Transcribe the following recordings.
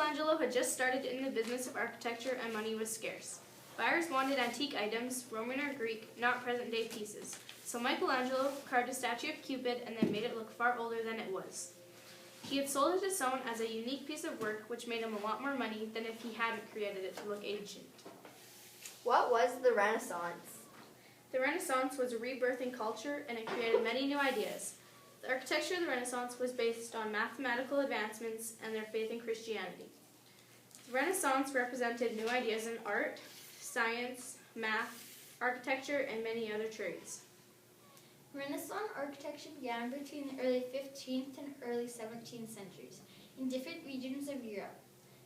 Michelangelo had just started in the business of architecture and money was scarce. Buyers wanted antique items, Roman or Greek, not present-day pieces. So Michelangelo carved a statue of Cupid and then made it look far older than it was. He had sold it to someone as a unique piece of work, which made him a lot more money than if he hadn't created it to look ancient. What was the Renaissance? The Renaissance was a rebirth in culture, and it created many new ideas. The architecture of the Renaissance was based on mathematical advancements and their faith in Christianity. The Renaissance represented new ideas in art, science, math, architecture, and many other trades. Renaissance architecture began between the early 15th and early 17th centuries in different regions of Europe,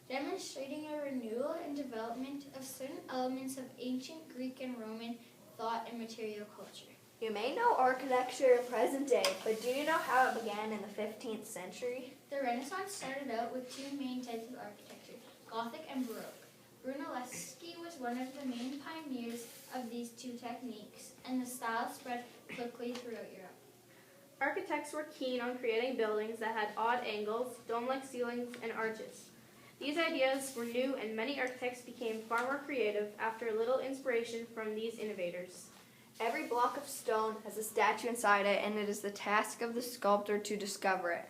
demonstrating a renewal and development of certain elements of ancient Greek and Roman thought and material culture. You may know architecture in present day, but do you know how it began in the 15th century? The Renaissance started out with two main types of architecture, Gothic and Baroque. Brunelleschi was one of the main pioneers of these two techniques, and the style spread quickly throughout Europe. Architects were keen on creating buildings that had odd angles, dome-like ceilings, and arches. These ideas were new, and many architects became far more creative after a little inspiration from these innovators. Every block of stone has a statue inside it, and it is the task of the sculptor to discover it.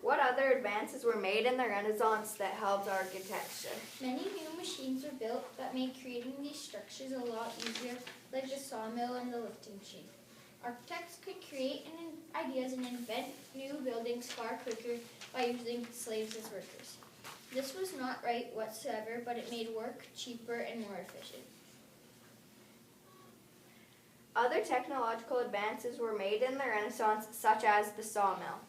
What other advances were made in the Renaissance that helped architecture? Many new machines were built that made creating these structures a lot easier, like the sawmill and the lifting machine. Architects could create ideas and invent new buildings far quicker by using slaves as workers. This was not right whatsoever, but it made work cheaper and more efficient. Other technological advances were made in the Renaissance, such as the sawmill.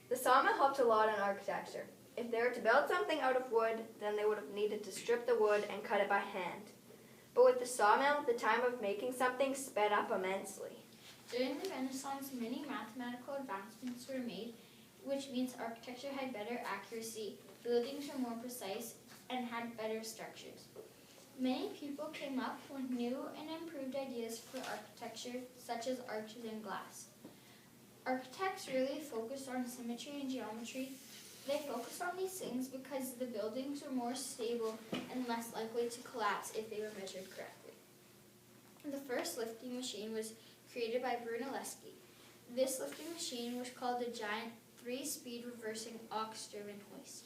The sawmill helped a lot in architecture. If they were to build something out of wood, then they would have needed to strip the wood and cut it by hand. But with the sawmill, the time of making something sped up immensely. During the Renaissance, many mathematical advancements were made, which means architecture had better accuracy, buildings were more precise, and had better structures. Many people came up with new and improved ideas for architecture, such as arches and glass. Architects really focused on symmetry and geometry. They focused on these things because the buildings were more stable and less likely to collapse if they were measured correctly. The first lifting machine was created by Brunelleschi. This lifting machine was called the giant 3-speed reversing ox-driven hoist.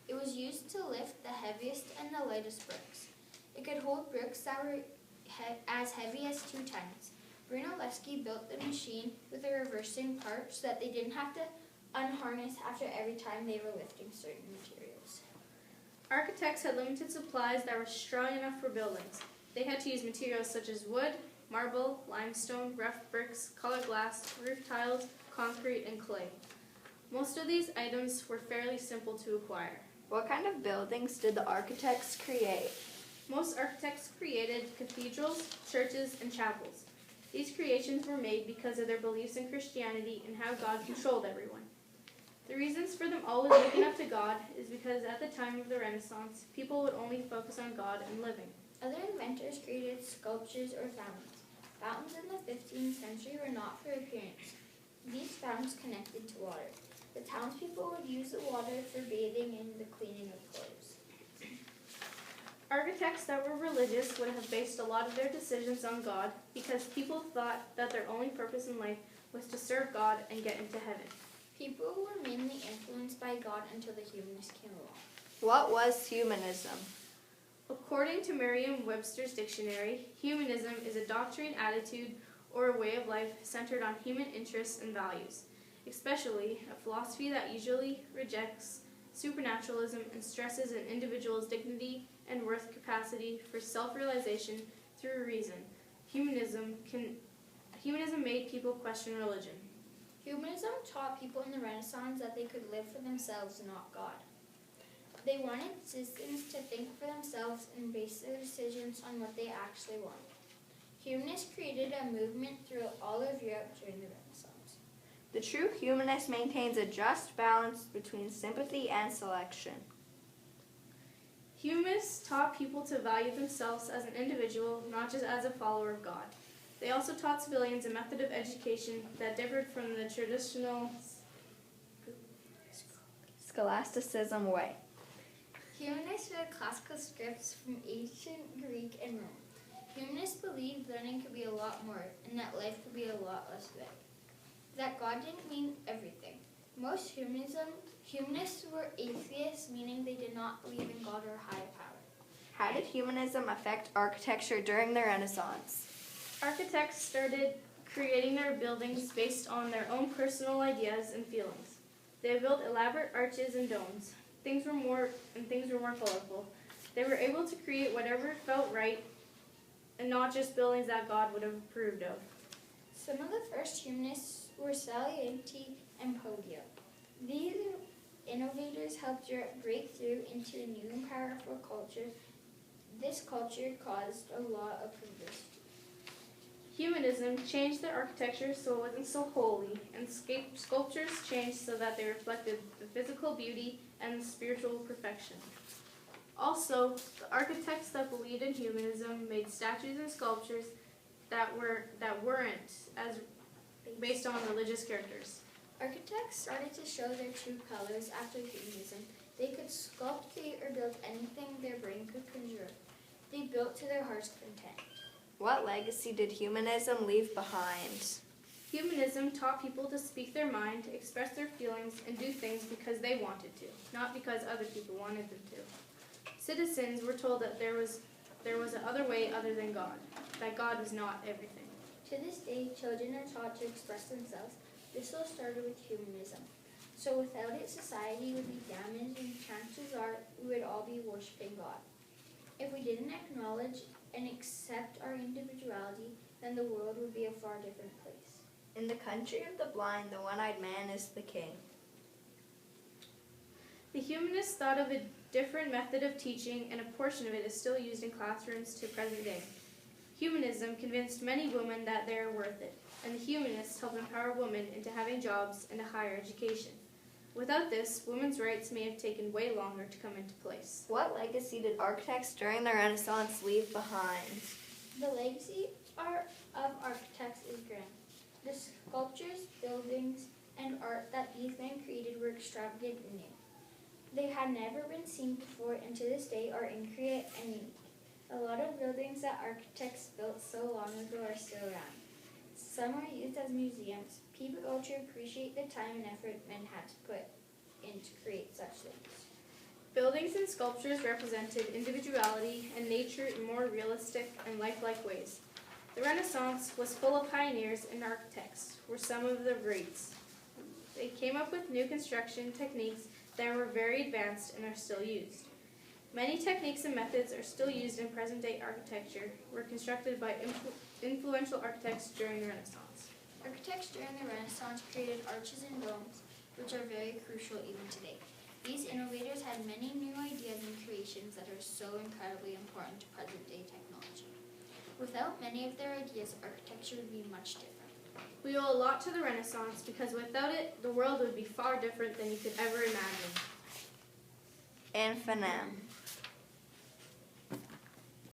It was used to lift the heaviest and the lightest bricks. It could hold bricks that were as heavy as 2 tons. Brunelleschi built the machine with a reversing part so that they didn't have to unharness after every time they were lifting certain materials. Architects had limited supplies that were strong enough for buildings. They had to use materials such as wood, marble, limestone, rough bricks, colored glass, roof tiles, concrete, and clay. Most of these items were fairly simple to acquire. What kind of buildings did the architects create? Most architects created cathedrals, churches, and chapels. These creations were made because of their beliefs in Christianity and how God controlled everyone. The reasons for them always looking up to God is because at the time of the Renaissance, people would only focus on God and living. Other inventors created sculptures or fountains. Fountains in the 15th century were not for appearance. These fountains connected to water. The townspeople would use the water for bathing and the cleaning of clothes. Architects that were religious would have based a lot of their decisions on God because people thought that their only purpose in life was to serve God and get into heaven. People were mainly influenced by God until the humanists came along. What was humanism? According to Merriam-Webster's dictionary, humanism is a doctrine, attitude, or a way of life centered on human interests and values, especially a philosophy that usually rejects supernaturalism and stresses an individual's dignity and worth capacity for self-realization through reason. Humanism made people question religion. Humanism taught people in the Renaissance that they could live for themselves and not God. They wanted citizens to think for themselves and base their decisions on what they actually want. Humanists created a movement throughout all of Europe during the Renaissance. The true humanist maintains a just balance between sympathy and selection. Humanists taught people to value themselves as an individual, not just as a follower of God. They also taught civilians a method of education that differed from the traditional scholasticism way. Humanists read classical scripts from ancient Greek and Rome. Humanists believed learning could be a lot more, and that life could be a lot less vague. That God didn't mean everything. Most humanists were atheists, meaning they did not believe in God or higher power. How did humanism affect architecture during the Renaissance? Architects started creating their buildings based on their own personal ideas and feelings. They built elaborate arches and domes. Things were more colorful. They were able to create whatever felt right and not just buildings that God would have approved of. Some of the first humanists were Salienti and Poggio. These innovators helped Europe break through into a new and powerful culture. This culture caused a lot of publicity. Humanism changed their architecture so it wasn't so holy, and sculptures changed so that they reflected the physical beauty and the spiritual perfection. Also, the architects that believed in humanism made statues and sculptures that weren't as based on religious characters. Architects started to show their true colors after humanism. They could sculpt, create, or build anything their brain could conjure. They built to their heart's content. What legacy did humanism leave behind? Humanism taught people to speak their mind, express their feelings, and do things because they wanted to, not because other people wanted them to. Citizens were told that there was another way other than God, that God was not everything. To this day, children are taught to express themselves. This all started with humanism. So without it, society would be damaged, and chances are we would all be worshiping God. If we didn't acknowledge and accept our individuality, then the world would be a far different place. In the country of the blind, the one-eyed man is the king. The humanists thought of a different method of teaching, and a portion of it is still used in classrooms to present day. Humanism convinced many women that they are worth it, and the humanists helped empower women into having jobs and a higher education. Without this, women's rights may have taken way longer to come into place. What legacy did architects during the Renaissance leave behind? The legacy of architects is grand. The sculptures, buildings, and art that these men created were extravagant and new. They had never been seen before, and to this day are intricate and unique. A lot of buildings that architects built so long ago are still around. Some are used as museums. People go to appreciate the time and effort men had to put in to create such things. Buildings and sculptures represented individuality and nature in more realistic and lifelike ways. The Renaissance was full of pioneers and architects were some of the greats. They came up with new construction techniques that were very advanced and are still used. Many techniques and methods are still used in present-day architecture, were constructed by influential architects during the Renaissance. Architects during the Renaissance created arches and domes, which are very crucial even today. These innovators had many new ideas and creations that are so incredibly important to present-day technology. Without many of their ideas, architecture would be much different. We owe a lot to the Renaissance because without it, the world would be far different than you could ever imagine. Infinem.